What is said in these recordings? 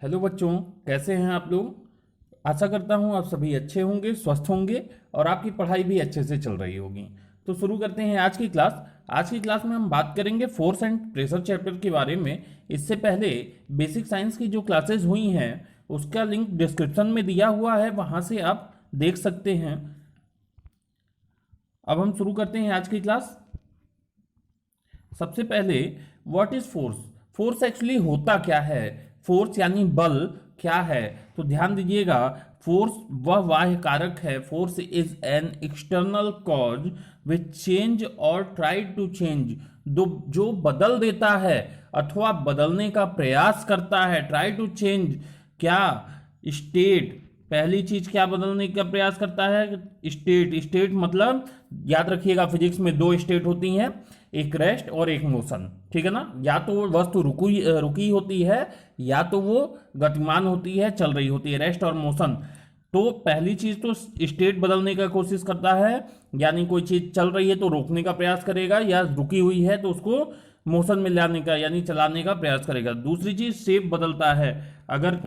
Hello बच्चों, कैसे हैं आप लोग। आशा करता हूं आप सभी अच्छे होंगे, स्वस्थ होंगे और आपकी पढ़ाई भी अच्छे से चल रही होगी। तो शुरू करते हैं आज की क्लास। आज की क्लास में हम बात करेंगे फोर्स एंड प्रेशर चैप्टर के बारे में। इससे पहले बेसिक साइंस की जो क्लासेस हुई हैं उसका लिंक डिस्क्रिप्शन में दिया हुआ है, वहां से आप देख सकते हैं। अब हम शुरू करते हैं आज की क्लास। सबसे पहले what is force. Force actually होता क्या है, फोर्स यानी बल क्या है। तो ध्यान दीजिएगा, फोर्स वह बाह्य कारक है। Force is an external cause which change और ट्राई टू चेंज, जो बदल देता है अथवा बदलने का प्रयास करता है। ट्राई टू चेंज क्या, स्टेट। पहली चीज क्या बदलने का प्रयास करता है, स्टेट। स्टेट मतलब याद रखिएगा फिजिक्स में दो स्टेट होती हैं, एक रेस्ट और एक मोशन। ठीक है ना। या तो वो वस्तु रुकी रुकी होती है या तो वो गतिमान होती है, चल रही होती है, रेस्ट और मोशन। तो पहली चीज तो स्टेट बदलने का कोशिश करता है, यानी कोई चीज चल रही है तो रोकने का प्रयास करेगा, या रुकी हुई है तो उसको मोशन में लाने का यानी चलाने का प्रयास करेगा। दूसरी चीज शेप बदलता है। अगर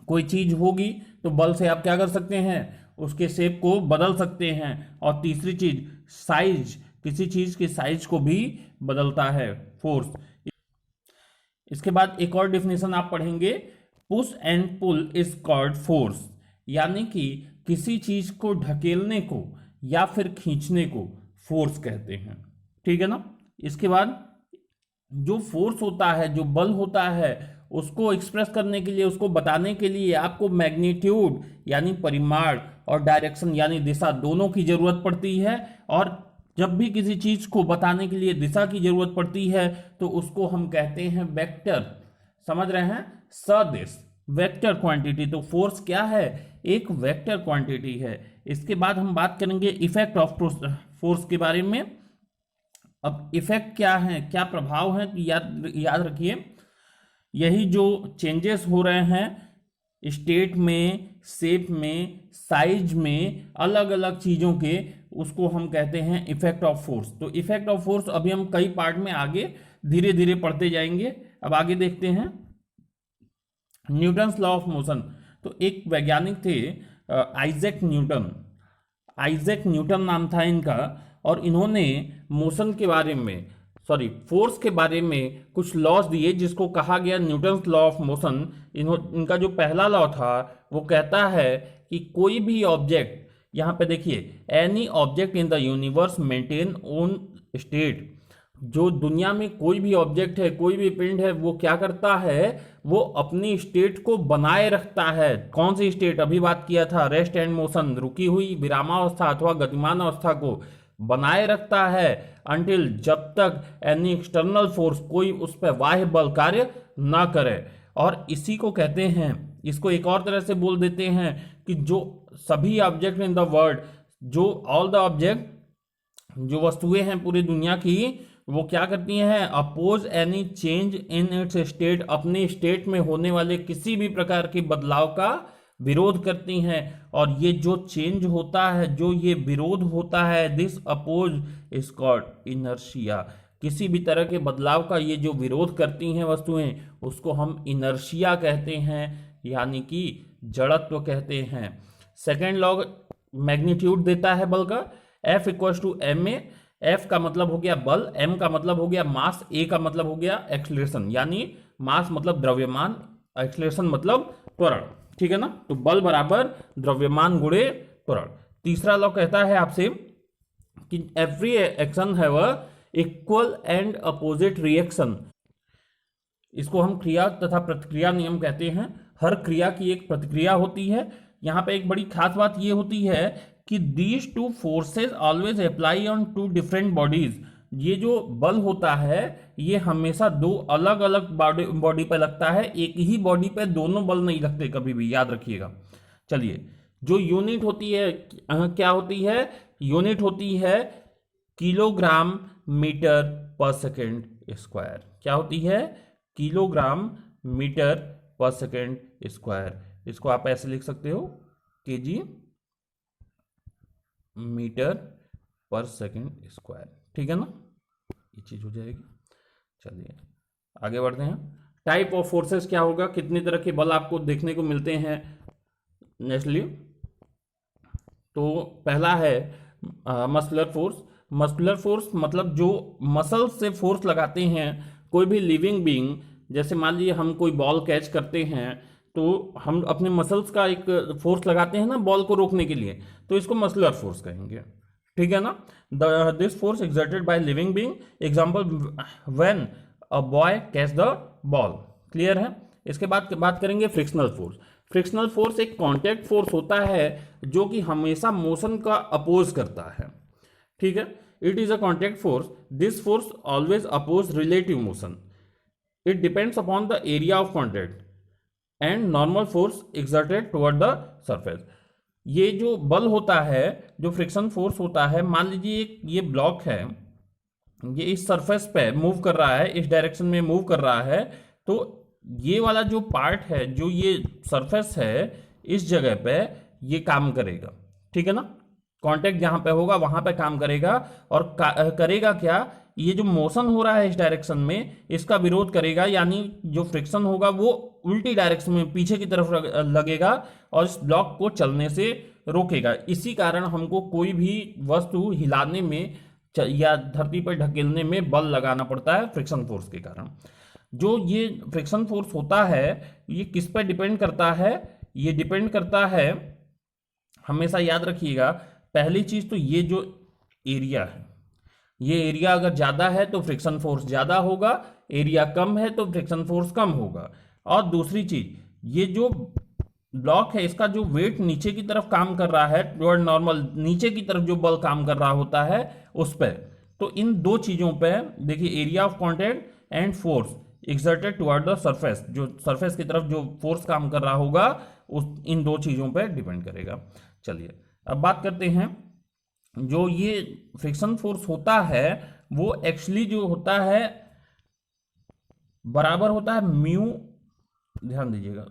कोई चीज होगी तो बल से आप क्या कर सकते हैं, उसके शेप को बदल सकते हैं। और तीसरी चीज साइज, किसी चीज की साइज को भी बदलता है फोर्स। इसके बाद एक और डिफिनेशन आप पढ़ेंगे, push and pull is called force. यानी कि किसी चीज को ढकेलने को या फिर खींचने को फोर्स कहते हैं। ठीक है ना। इसके बाद जो फोर्स होता है, जो बल होता है, उसको एक्सप्रेस करने के लिए, उसको बताने के लिए आपको मैग्नीट्यूड यानी परिमाण और डायरेक्शन यानी दिशा दोनों की जरूरत पड़ती है। और जब भी किसी चीज को बताने के लिए दिशा की जरूरत पड़ती है तो उसको हम कहते हैं वेक्टर। समझ रहे हैं, सदिश, वेक्टर क्वांटिटी। तो फोर्स क्या है, एक वेक्टर क्वांटिटी है। इसके बाद हम बात करेंगे इफेक्ट ऑफ फोर्स के बारे में। अब इफेक्ट क्या है, क्या प्रभाव है, तो याद याद रखिए, यही जो चेंजेस हो रहे हैं स्टेट में, शेप में, साइज में, अलग अलग चीजों के, उसको हम कहते हैं इफेक्ट ऑफ फोर्स। तो इफेक्ट ऑफ फोर्स अभी हम कई पार्ट में आगे धीरे धीरे पढ़ते जाएंगे। अब आगे देखते हैं न्यूटन्स लॉ ऑफ मोशन। तो एक वैज्ञानिक थे आइजैक न्यूटन। आइजैक न्यूटन नाम था इनका। और इन्होंने मोशन के बारे में, सॉरी फोर्स के बारे में कुछ लॉज दिए जिसको कहा गया न्यूटन्स लॉ ऑफ मोशन। इनका जो पहला लॉ था वो कहता है कि कोई भी ऑब्जेक्ट, यहां पे देखिए, any object in the universe maintain own state. जो दुनिया में कोई भी ऑब्जेक्ट है, कोई भी पिंड है, वो क्या करता है, वो अपनी स्टेट को बनाए रखता है। कौन सी स्टेट, अभी बात किया था रेस्ट एंड मोशन, रुकी हुई विरामावस्था अथवा गतिमान अवस्था को बनाए रखता है अंटिल, जब तक एनी एक्सटर्नल फोर्स, कोई उस पर बाह्य बल कार्य ना करे। और इसी को कहते हैं, इसको एक और तरह से बोल देते हैं कि जो सभी ऑब्जेक्ट इन द वर्ल्ड, जो ऑल द ऑब्जेक्ट, जो वस्तुएं हैं पूरी दुनिया की, वो क्या करती हैं, oppose any change in its state, अपने स्टेट में होने वाले किसी भी प्रकार के बदलाव का विरोध करती हैं। और ये जो चेंज होता है, जो ये विरोध होता है, this oppose is called inertia. किसी भी तरह के बदलाव का ये जो विरोध करती हैं वस्तुएं, उसको हम इनर्शिया कहते हैं, यानी कि जड़त्व कहते हैं। सेकेंड लॉ मैग्नीट्यूड देता है बल का, F equal to M A. F का मतलब हो गया बल, एम का मतलब हो गया मास, ए का मतलब हो गया एक्सलेशन, यानी मास मतलब द्रव्यमान, एक्सलेशन मतलब त्वरण। ठीक है ना। तो बल बराबर द्रव्यमान गुणे त्वरण। तीसरा लॉ कहता है आपसे कि every action have a equal and opposite reaction. इसको हम क्रिया तथा प्रतिक्रिया नियम कहते हैं। हर क्रिया की एक प्रतिक्रिया होती है। यहां पे एक बड़ी खास बात यह होती है कि these two forces always apply on two different bodies. ये जो बल होता है ये हमेशा दो अलग अलग बॉडी पर लगता है, एक ही बॉडी पर दोनों बल नहीं लगते कभी भी, याद रखिएगा। चलिए, जो यूनिट होती है क्या होती है, यूनिट होती है किलोग्राम मीटर पर सेकेंड स्क्वायर। क्या होती है, किलोग्राम मीटर पर सेकेंड स्क्वायर। इसको आप ऐसे लिख सकते हो, केजी मीटर पर सेकेंड स्क्वायर। ठीक है ना, ये चीज हो जाएगी। चलिए आगे बढ़ते हैं। टाइप ऑफ फोर्सेस क्या होगा, कितने तरह के बल आपको देखने को मिलते हैं नेचुरली। तो पहला है मस्कुलर फोर्स। मस्कुलर फोर्स मतलब जो मसल से फोर्स लगाते हैं कोई भी लिविंग बीइंग। जैसे मान लीजिए हम कोई बॉल कैच करते हैं तो हम अपने मसल्स का एक फोर्स लगाते हैं ना बॉल को रोकने के लिए, तो इसको मस्कुलर फोर्स कहेंगे, ठीक है ना। This force exerted by living being, example when a boy catch the ball. Clear है। इसके बाद बात करेंगे फ्रिक्शनल फोर्स। फ्रिक्शनल फोर्स एक कांटेक्ट फोर्स होता है जो कि हमेशा मोशन का अपोज करता है, ठीक है। It is a contact force, this force always oppose relative motion, it depends upon the area of contact and normal force exerted toward the surface. ये जो बल होता है, जो फ्रिक्शन फोर्स होता है, मान लीजिए एक ये ब्लॉक है, ये इस सरफेस पे मूव कर रहा है, इस डायरेक्शन में मूव कर रहा है, तो ये वाला जो पार्ट है, जो ये सरफेस है, इस जगह पे ये काम करेगा, ठीक है ना। कांटेक्ट जहां पे होगा वहां पे काम करेगा और करेगा क्या, ये जो मोशन हो रहा है इस डायरेक्शन में, इसका विरोध करेगा, यानी जो फ्रिक्शन होगा वो उल्टी डायरेक्शन में पीछे की तरफ लगेगा और इस ब्लॉक को चलने से रोकेगा। इसी कारण हमको कोई भी वस्तु हिलाने में या धरती पर ढकेलने में बल लगाना पड़ता है फ्रिक्शन फोर्स के कारण। जो ये फ्रिक्शन फोर्स होता है ये किस पर डिपेंड करता है, ये डिपेंड करता है, हमेशा याद रखिएगा, पहली चीज तो ये जो एरिया है, ये एरिया अगर ज्यादा है तो फ्रिक्शन फोर्स ज्यादा होगा, एरिया कम है तो फ्रिक्शन फोर्स कम होगा। और दूसरी चीज, ये जो ब्लॉक है इसका जो वेट नीचे की तरफ काम कर रहा है, टुवर्ड नॉर्मल, नीचे की तरफ जो बल काम कर रहा होता है उस पर, तो इन दो चीजों पे देखिए, area of contact and force exerted toward the surface, जो सरफेस की तरफ जो फोर्स काम कर रहा होगा उस इन दो चीजों पे डिपेंड करेगा। चलिए अब बात करते हैं, जो ये फ्रिक्शन फोर्स होता है वो एक्चुअली जो होता है बराबर होता है म्यू, ध्यान दीजिएगा,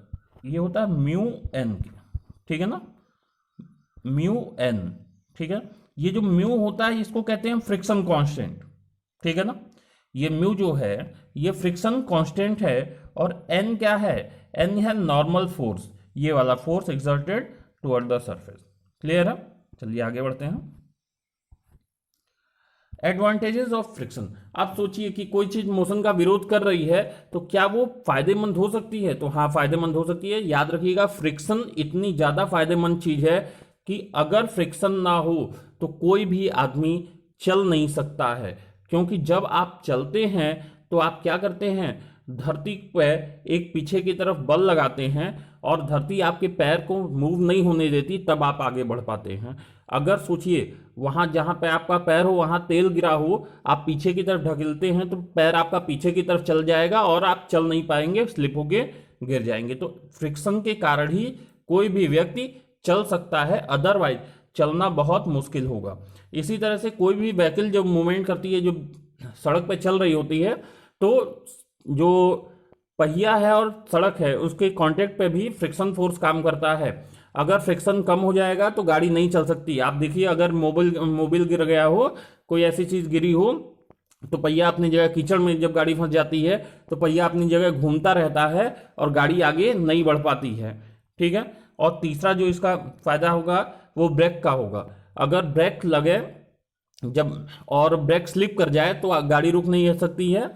ये होता है म्यू एन की, ठीक है ना, म्यू एन, ठीक है। ये जो म्यू होता है इसको कहते हैं फ्रिक्शन कांस्टेंट, ठीक है ना। ये म्यू जो है ये फ्रिक्शन कांस्टेंट है और एन क्या है, एन है नॉर्मल फोर्स, ये वाला force exerted toward the surface. Clear है। चलिए आगे बढ़ते हैं। Advantages of friction. आप सोचिए कि कोई चीज मोशन का विरोध कर रही है तो क्या वो फायदेमंद हो सकती है, तो हाँ फायदेमंद हो सकती है। याद रखिएगा फ्रिक्शन इतनी ज्यादा फायदेमंद चीज है कि अगर फ्रिक्शन ना हो तो कोई भी आदमी चल नहीं सकता है, क्योंकि जब आप चलते हैं तो आप क्या करते हैं, धरती पर एक पीछे की तरफ बल लगाते हैं और धरती आपके पैर को मूव नहीं होने देती, तब आप आगे बढ़ पाते हैं। अगर सोचिए वहां जहां पे आपका पैर हो वहां तेल गिरा हो, आप पीछे की तरफ ढकेलते हैं तो पैर आपका पीछे की तरफ चल जाएगा और आप चल नहीं पाएंगे, स्लिप होके गिर जाएंगे। तो फ्रिक्शन के कारण ही कोई भी व्यक्ति चल सकता है, अदरवाइज चलना बहुत मुश्किल होगा। इसी तरह से कोई भी व्हीकल जब मूवमेंट करती है, जो सड़क पे चल रही होती है, तो जो पहिया है और सड़क है उसके कांटेक्ट पे भी फ्रिक्शन फोर्स काम करता है। अगर फ्रिक्शन कम हो जाएगा तो गाड़ी नहीं चल सकती। आप देखिए अगर मोबिल गिर गया हो, कोई ऐसी चीज गिरी हो, तो पहिया अपनी जगह, कीचड़ में जब गाड़ी फंस जाती है तो पहिया अपनी जगह घूमता रहता है और गाड़ी आगे नहीं बढ़ पाती है, ठीक है। और तीसरा जो इसका फायदा होगा वो ब्रेक का होगा। अगर ब्रेक लगे जब और ब्रेक स्लिप कर जाए तो गाड़ी रुक नहीं सकती है।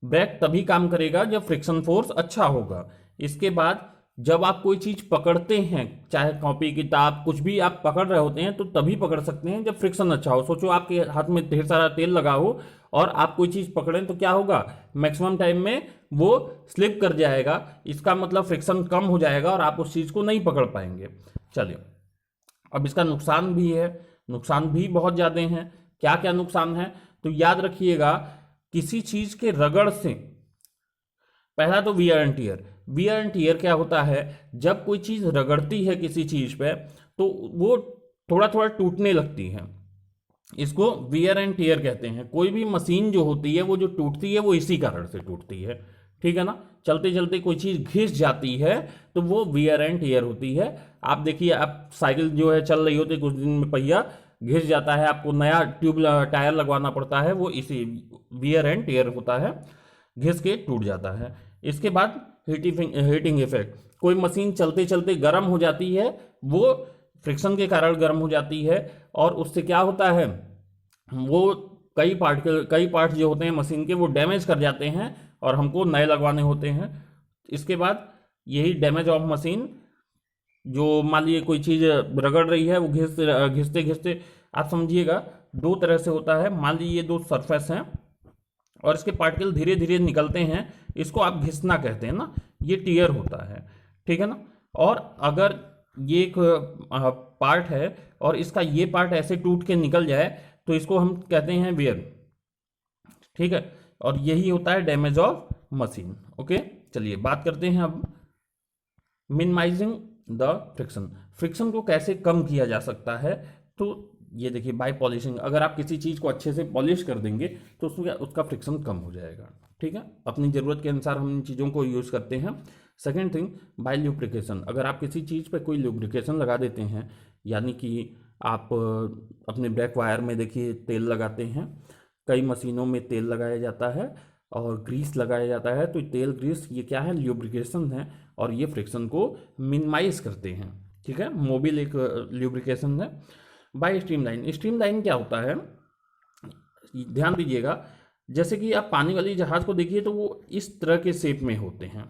ब्रेक तभी काम करेगा जब फ्रिक्शन फोर्स अच्छा होगा। इसके बाद जब आप कोई चीज पकड़ते हैं, चाहे कॉपी किताब कुछ भी आप पकड़ रहे होते हैं, तो तभी पकड़ सकते हैं जब फ्रिक्शन अच्छा हो। सोचो आपके हाथ में ढेर सारा तेल लगा हो और आप कोई चीज पकड़ें तो क्या होगा, मैक्सिमम टाइम में वो स्लिप कर जाएगा, इसका मतलब फ्रिक्शन कम हो जाएगा और आप उस चीज को नहीं पकड़ पाएंगे। चलिए अब इसका नुकसान भी है, नुकसान भी बहुत ज्यादा हैं। क्या क्या नुकसान है, तो याद रखिएगा, किसी चीज के रगड़ से, पहला तो wear and tear. Wear and tear क्या होता है, जब कोई चीज रगड़ती है किसी चीज पे तो वो थोड़ा थोड़ा टूटने लगती है, इसको वियर एंड टियर कहते हैं। कोई भी मशीन जो होती है वो जो टूटती है वो इसी कारण से टूटती है, ठीक है ना। चलते चलते कोई चीज घिस जाती है तो वो वियर एंड टियर होती है। आप देखिए, आप साइकिल जो है चल रही होती है, कुछ दिन में पहिया घिस जाता है, आपको नया ट्यूब टायर लगवाना पड़ता है, वो इसी वियर एंड टियर होता है, घिस के टूट जाता है। इसके बाद हीटिंग इफेक्ट, कोई मशीन चलते चलते गर्म हो जाती है, वो फ्रिक्शन के कारण गर्म हो जाती है, और उससे क्या होता है, वो कई पार्ट जो होते हैं मशीन के वो डैमेज कर जाते हैं और हमको नए लगवाने होते हैं। इसके बाद यही डैमेज ऑफ मशीन, जो मान लीजिए कोई चीज़ रगड़ रही है, वो घिसते घिसते आप समझिएगा दो तरह से होता है। मान लीजिए ये दो सरफेस हैं और इसके पार्टिकल धीरे धीरे निकलते हैं, इसको आप घिसना कहते हैं ना, ये टीयर होता है, ठीक है ना। और अगर ये एक पार्ट है और इसका ये पार्ट ऐसे टूट के निकल जाए तो इसको हम कहते हैं वेयर, ठीक है। और यही होता है डैमेज ऑफ मशीन। ओके, चलिए बात करते हैं अब मिनिमाइजिंग द फ्रिक्शन। फ्रिक्शन को कैसे कम किया जा सकता है, तो ये देखिए बाय पॉलिशिंग, अगर आप किसी चीज़ को अच्छे से पॉलिश कर देंगे तो उसका फ्रिक्शन कम हो जाएगा, ठीक है। अपनी ज़रूरत के अनुसार हम इन चीज़ों को यूज़ करते हैं। सेकेंड थिंग, बाय ल्यूब्रिकेशन, अगर आप किसी चीज़ पे कोई ल्यूब्रिकेशन लगा देते हैं, यानी कि आप अपने ब्रेक वायर में देखिए तेल लगाते हैं, कई मशीनों में तेल लगाया जाता है और ग्रीस लगाया जाता है, तो तेल ग्रीस ये क्या है, ल्यूब्रिकेशन है और ये फ्रिक्शन को मिनिमाइज करते हैं, ठीक है। मोबिल एक ल्यूब्रिकेशन है। बाय स्ट्रीमलाइन, स्ट्रीमलाइन क्या होता है, ध्यान दीजिएगा, जैसे कि आप पानी वाली जहाज को देखिए तो वो इस तरह के शेप में होते हैं,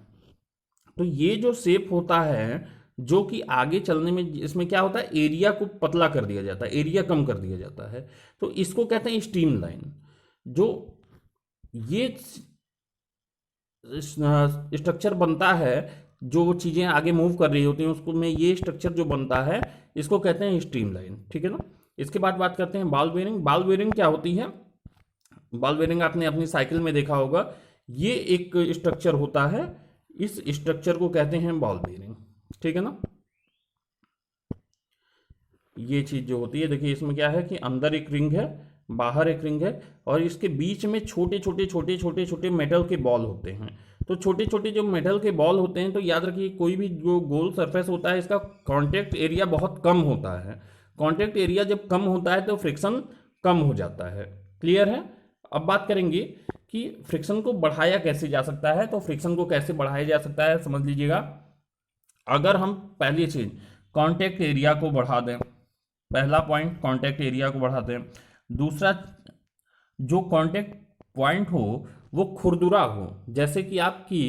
तो ये जो शेप होता है, जो कि आगे चलने में इसमें क्या होता है, एरिया को पतला कर दिया जाता है, एरिया कम कर दिया जाता है, तो इसको कहते हैं स्ट्रीमलाइन। जो ये स्ट्रक्चर बनता है, जो चीज़ें आगे मूव कर रही होती हैं उसको में ये स्ट्रक्चर जो बनता है, इसको कहते हैं स्ट्रीमलाइन, ठीक है ना। इसके बाद बात करते हैं बॉल बेयरिंग। बॉल बेयरिंग क्या होती है, बॉल बेयरिंग आपने अपनी साइकिल में देखा होगा, ये एक स्ट्रक्चर होता है, इस स्ट्रक्चर को कहते हैं बॉल बेयरिंग, ठीक है ना। ये चीज जो होती है, देखिए इसमें क्या है कि अंदर एक रिंग है, बाहर एक रिंग है, और इसके बीच में छोटे छोटे छोटे छोटे छोटे मेटल के बॉल होते हैं। तो छोटे छोटे जो मेटल के बॉल होते हैं, तो याद रखिए कोई भी जो गोल सरफेस होता है, इसका कॉन्टेक्ट एरिया बहुत कम होता है। कॉन्टेक्ट एरिया जब कम होता है तो फ्रिक्शन कम हो जाता है। क्लियर है। अब बात करेंगे कि फ्रिक्शन को बढ़ाया कैसे जा सकता है। तो फ्रिक्शन को कैसे बढ़ाया जा सकता है, समझ लीजिएगा। अगर हम पहली चीज कॉन्टेक्ट एरिया को बढ़ा दें, पहला पॉइंट कॉन्टेक्ट एरिया को बढ़ाते हैं। दूसरा, जो कॉन्टेक्ट पॉइंट हो वो खुरदुरा हो, जैसे कि आपकी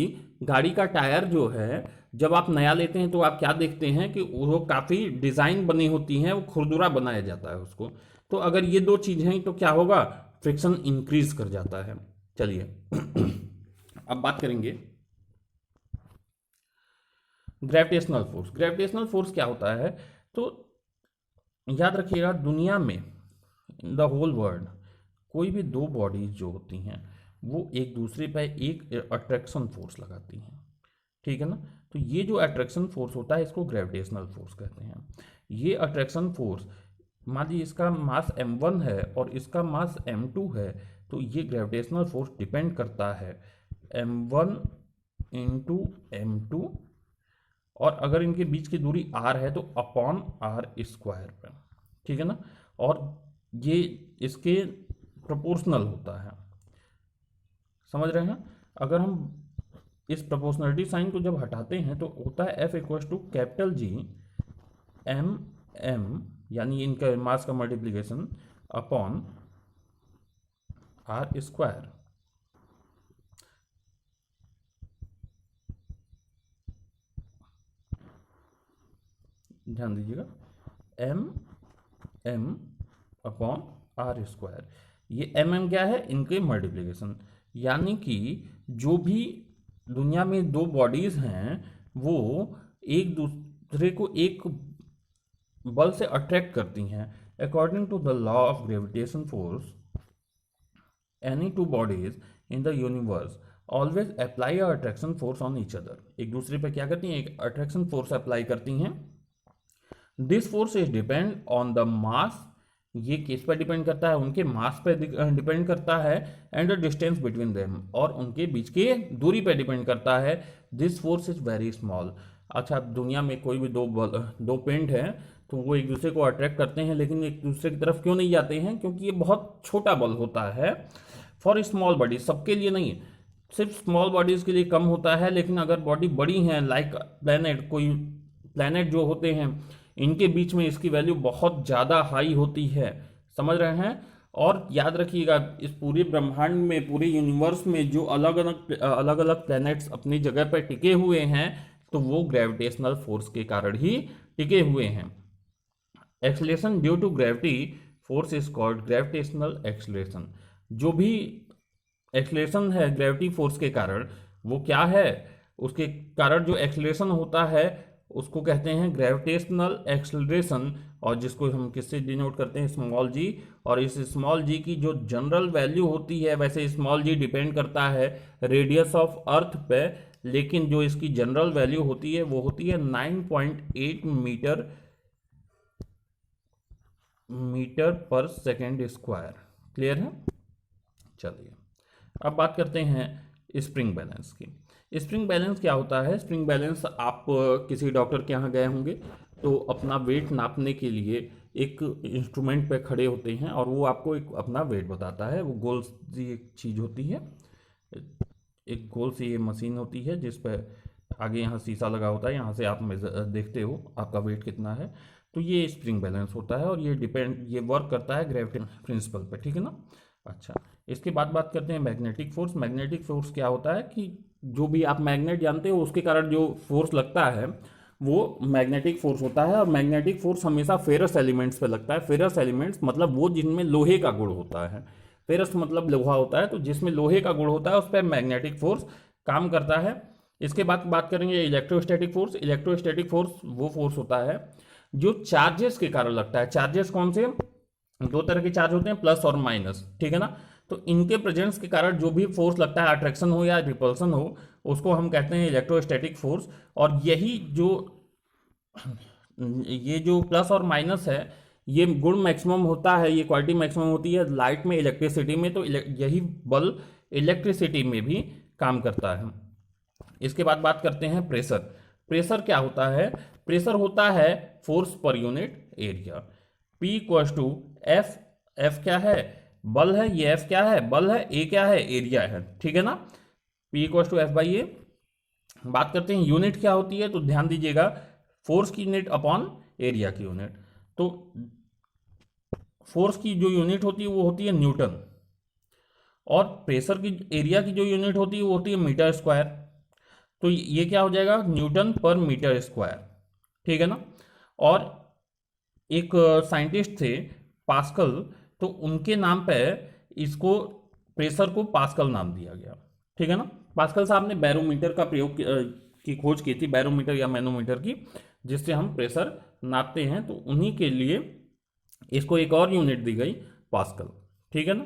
गाड़ी का टायर जो है, जब आप नया लेते हैं तो आप क्या देखते हैं कि वो काफ़ी डिज़ाइन बनी होती हैं, वो खुरदुरा बनाया जाता है उसको। तो अगर ये दो चीज़ हैं तो क्या होगा, फ्रिक्शन इंक्रीज कर जाता है। चलिए अब बात करेंगे ग्रेविटेशनल फोर्स। ग्रेविटेशनल फोर्स क्या होता है, तो याद रखिएगा दुनिया में, इन द होल वर्ल्ड, कोई भी दो बॉडीज जो होती हैं वो एक दूसरे पर एक अट्रैक्शन फोर्स लगाती हैं, ठीक है ना। तो ये जो अट्रैक्शन फोर्स होता है इसको ग्रेविटेशनल फोर्स कहते हैं। ये अट्रैक्शन फोर्स, मान लीजिए इसका मास m1 है और इसका मास m2 है, तो ये ग्रेविटेशनल फोर्स डिपेंड करता है m1 इंटू m2, और अगर इनके बीच की दूरी r है तो अपॉन r स्क्वायर पे, ठीक है ना। और ये इसके प्रोपोर्शनल होता है, समझ रहे हैं। अगर हम इस प्रोपोर्शनलिटी साइन को जब हटाते हैं तो होता है F equal to capital G m m, यानी इनका मास का मल्टीप्लीकेशन अपॉन r स्क्वायर। ध्यान दीजिएगा, m m upon r square. ये m क्या है, इनके मल्टीप्लीकेशन, यानी कि जो भी दुनिया में दो बॉडीज हैं वो एक दूसरे को एक बल से अट्रैक्ट करती हैं। According to the law of gravitation force, any two bodies in the universe always apply a attraction force on each other. एक दूसरे पर क्या करती हैं, एक अट्रैक्शन फोर्स अप्लाई करती हैं। This force is depend on the mass, ये किस पर डिपेंड करता है, उनके मास पर डिपेंड करता है, and the distance between them, और उनके बीच की दूरी पर डिपेंड करता है। This force is very small. अच्छा, दुनिया में कोई भी दो पिंड हैं तो वो एक दूसरे को अट्रैक्ट करते हैं, लेकिन एक दूसरे की तरफ क्यों नहीं जाते हैं, क्योंकि ये बहुत छोटा बल होता है। फॉर स्मॉल बॉडी, सबके लिए नहीं, सिर्फ स्मॉल बॉडीज के लिए कम होता है, लेकिन अगर बॉडी बड़ी है लाइक प्लैनेट, कोई प्लैनेट जो होते हैं, इनके बीच में इसकी वैल्यू बहुत ज़्यादा हाई होती है। समझ रहे हैं? और याद रखिएगा, इस पूरे ब्रह्मांड में, पूरे यूनिवर्स में जो अलग अलग प्लैनेट्स अपनी जगह पर टिके हुए हैं, तो वो ग्रेविटेशनल फोर्स के कारण ही टिके हुए हैं। Acceleration due to gravity force is called gravitational acceleration. जो भी एक्सलेशन है ग्रेविटी फोर्स के कारण, वो क्या है, उसके कारण जो एक्सलेशन होता है उसको कहते हैं ग्रेविटेशनल एक्सलरेशन, और जिसको हम किससे डिनोट करते हैं, स्मॉल जी। और इस स्मॉल जी की जो जनरल वैल्यू होती है, वैसे स्मॉल जी डिपेंड करता है रेडियस ऑफ अर्थ पे, लेकिन जो इसकी जनरल वैल्यू होती है वो होती है 9.8 मीटर पर सेकेंड स्क्वायर। क्लियर है? चलिए अब बात करते हैं स्प्रिंग बैलेंस की। स्प्रिंग बैलेंस क्या होता है? स्प्रिंग बैलेंस, आप किसी डॉक्टर के यहाँ गए होंगे तो अपना वेट नापने के लिए एक इंस्ट्रूमेंट पे खड़े होते हैं और वो आपको एक अपना वेट बताता है। वो गोल सी एक चीज़ होती है, एक गोल सी ये मशीन होती है जिस पे आगे यहाँ शीशा लगा होता है, यहाँ से आप देखते हो आपका वेट कितना है। तो ये स्प्रिंग बैलेंस होता है और ये वर्क करता है ग्रेविटी प्रिंसिपल पे। ठीक है ना? अच्छा, इसके बाद बात करते हैं मैग्नेटिक फोर्स। मैग्नेटिक फोर्स क्या होता है कि जो भी आप मैग्नेट जानते हो उसके कारण जो फोर्स लगता है वो मैग्नेटिक फोर्स होता है। और मैग्नेटिक फोर्स हमेशा फेरस एलिमेंट्स पे लगता है। फेरस एलिमेंट्स मतलब वो जिनमें लोहे का गुण होता है। फेरस मतलब लोहा होता है, तो जिसमें लोहे का गुण होता है उस पर मैग्नेटिक फोर्स काम करता है। इसके बाद बात करेंगे इलेक्ट्रोस्टैटिक फोर्स। इलेक्ट्रोस्टैटिक फोर्स वो फोर्स होता है जो चार्जेस के कारण लगता है। चार्जेस कौन से? दो तरह के चार्ज होते हैं, प्लस और माइनस। ठीक है ना? तो इनके प्रेजेंस के कारण जो भी फोर्स लगता है, अट्रैक्शन हो या रिपल्सन हो, उसको हम कहते हैं इलेक्ट्रोस्टैटिक फोर्स। और ये जो प्लस और माइनस है, ये गुण मैक्सिमम होता है, ये क्वालिटी मैक्सिमम होती है लाइट में, इलेक्ट्रिसिटी में। तो यही बल इलेक्ट्रिसिटी में भी काम करता है। इसके बाद बात करते हैं प्रेशर। प्रेशर क्या होता है? प्रेशर होता है फोर्स पर unit area. P equals to F. F क्या है? बल है। ये एफ क्या है? बल है। ए क्या है? एरिया है। ठीक है ना? P equals to F by A. बात करते हैं यूनिट क्या होती है, तो ध्यान दीजिएगा, फोर्स की यूनिट अपॉन एरिया की यूनिट। तो फोर्स की जो यूनिट होती है वो होती है न्यूटन, और प्रेशर की एरिया की जो यूनिट होती है वो होती है मीटर स्क्वायर। तो ये क्या हो जाएगा? न्यूटन पर मीटर स्क्वायर। ठीक है ना? और एक साइंटिस्ट थे पास्कल, तो उनके नाम पे इसको, प्रेशर को पास्कल नाम दिया गया। ठीक है ना? पास्कल साहब ने बैरोमीटर का प्रयोग की खोज की थी, बैरोमीटर या मैनोमीटर की, जिससे हम प्रेशर नापते हैं। तो उन्हीं के लिए इसको एक और यूनिट दी गई, पास्कल। ठीक है ना?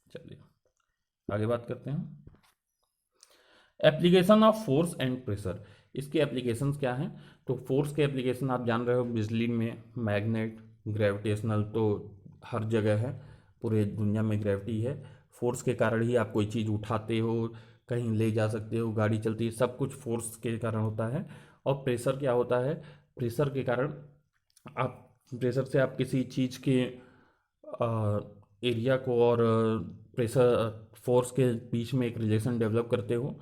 चलिए आगे बात करते हैं। Application of force and pressure. इसके एप्लीकेशंस क्या हैं? तो फोर्स के एप्लीकेशन आप जान रहे हो, बिजली में मैग्नेट, ग्रेविटेशनल तो हर जगह है, पूरे दुनिया में ग्रेविटी है। फोर्स के कारण ही आप कोई चीज़ उठाते हो, कहीं ले जा सकते हो, गाड़ी चलती है, सब कुछ फोर्स के कारण होता है। और प्रेशर क्या होता है? प्रेशर के कारण आप, प्रेशर से आप किसी चीज़ के एरिया को और प्रेशर फोर्स के बीच में एक रिलेशन डेवलप करते हो।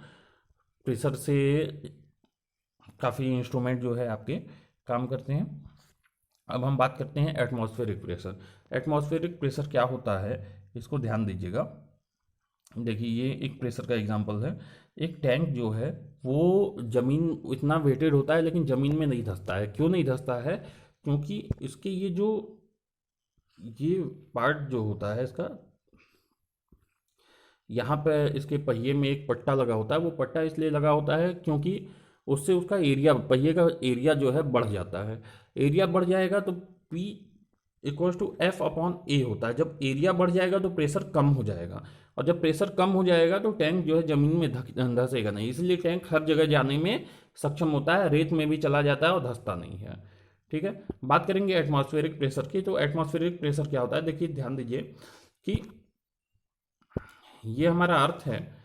प्रेशर से काफ़ी इंस्ट्रूमेंट जो है आपके काम करते हैं। अब हम बात करते हैं एटमॉस्फेरिक प्रेशर। एटमॉस्फेरिक प्रेशर क्या होता है, इसको ध्यान दीजिएगा। देखिए ये एक प्रेशर का एग्जांपल है। एक टैंक जो है वो ज़मीन, इतना वेटेड होता है लेकिन ज़मीन में नहीं धंसता है। क्यों नहीं धंसता है? क्योंकि इसके ये पार्ट जो होता है इसका, यहाँ पे इसके पहिए में एक पट्टा लगा होता है। वो पट्टा इसलिए लगा होता है क्योंकि उससे उसका एरिया, पहिए का एरिया जो है बढ़ जाता है। एरिया बढ़ जाएगा तो P equals to F upon A होता है। जब एरिया बढ़ जाएगा तो प्रेशर कम हो जाएगा, और जब प्रेशर कम हो जाएगा तो टैंक जो है ज़मीन में धंसेगा नहीं। इसलिए टैंक हर जगह जाने में सक्षम होता है, रेत में भी चला जाता है और धंसता नहीं है। ठीक है? बात करेंगे एटमॉस्फेरिक प्रेशर की। तो एटमॉस्फेरिक प्रेशर क्या होता है? देखिए ध्यान दीजिए कि ये हमारा अर्थ है।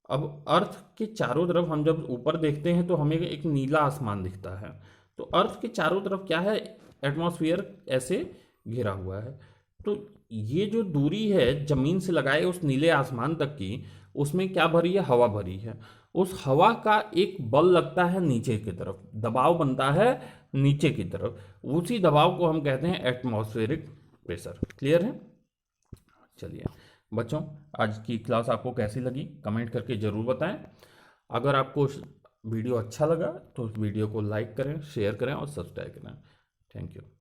अब अर्थ के चारों तरफ हम जब ऊपर देखते हैं तो हमें एक नीला आसमान दिखता है। तो अर्थ के चारों तरफ क्या है? एटमॉस्फेयर ऐसे घिरा हुआ है। तो ये जो दूरी है जमीन से लगाए उस नीले आसमान तक की, उसमें क्या भरी है, हवा भरी है। उस हवा का एक बल लगता है नीचे की तरफ, दबाव बनता है नीचे की तरफ, उसी दबाव को हम कहते हैं एटमॉस्फेरिक प्रेशर। क्लियर है? चलिए बच्चों, आज की क्लास आपको कैसी लगी कमेंट करके ज़रूर बताएं। अगर आपको वीडियो अच्छा लगा तो इस वीडियो को लाइक करें, शेयर करें और सब्सक्राइब करें। Thank you.